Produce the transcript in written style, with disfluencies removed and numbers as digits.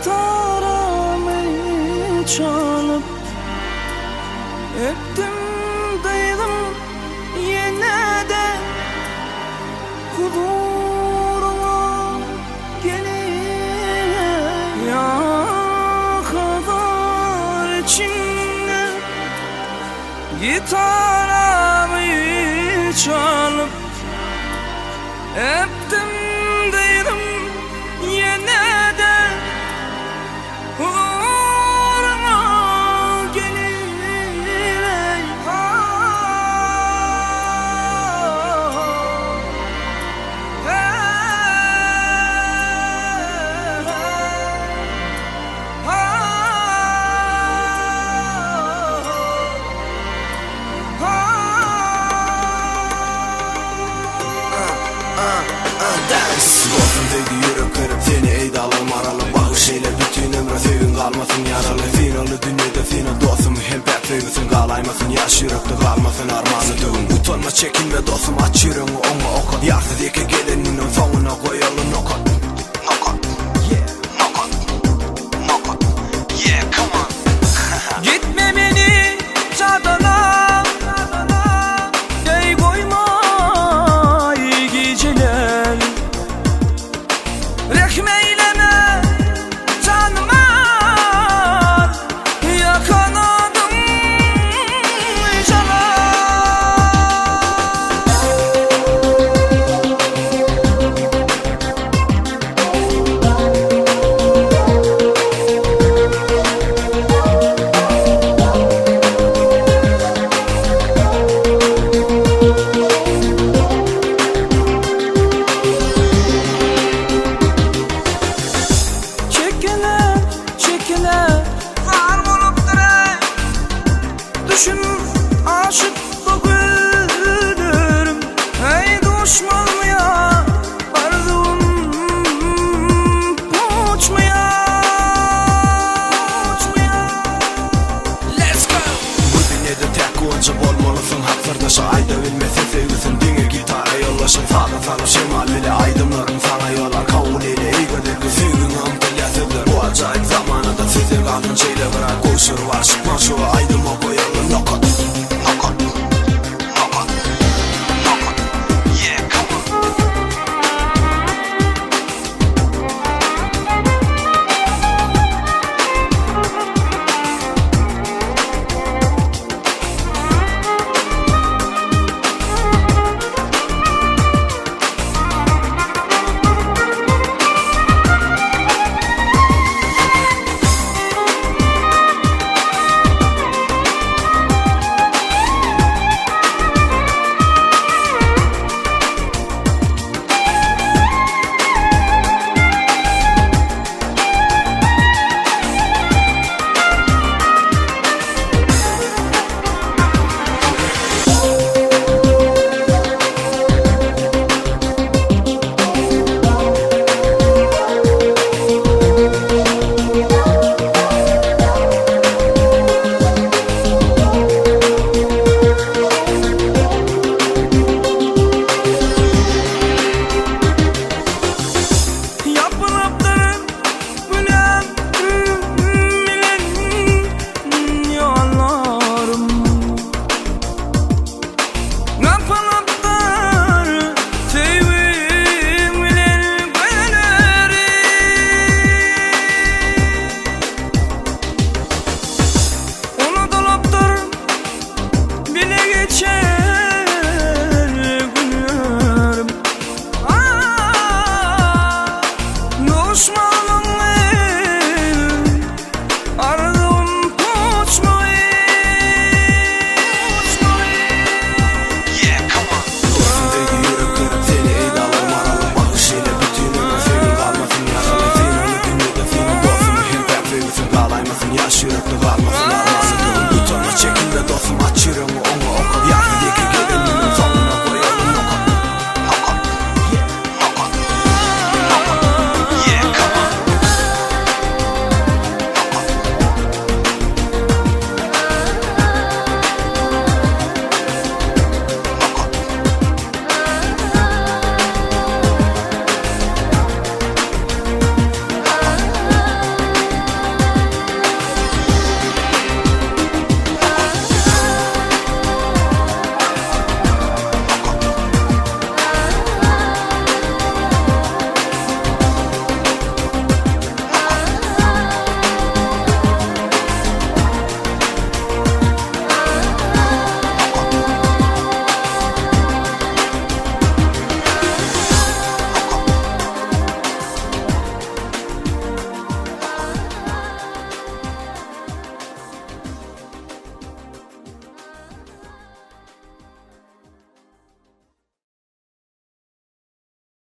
gitarımı çalıp öptüm daydım yine de huzuruma gelin ya kadar içimde gitarımı çalıp öptüm daydım yine de huzuruma gelin Sigortum deydi yürek kırıp seni eydalım aralım Bağış eyle bütün ömrü sevin kalmasın yaralı Finalı dünyada final dostum hem pek sevgisin kalaymasın Yaş yürekte kalmasın armağanı düğün Utanma çekinme dostum aç yüreğini ona okat Yarsız eki geleninin sonuna koyalım nokat Nokat, yeah, nokat, nokat, yeah, come on Gitme beni çadana Ey koyma iyi geceler Rehm eyleme canıma yakaladım cana Çekile var bulup dure Düşün aşık bugünürüm Ey düşman ya Arzum uçmaya Let's go Bu dünyada tek oyuncak olmalısın Haksırdaşı ayda bilmesi sevgisin Dine gitara yollaşın Sağda sana şemal bile aydınlarım sana yolar Kavul ile iyi kaderli sevgin amda yazılır Bu acayip zamanında size kalın şeyle bırak Koşur var çıkma şu aydın oku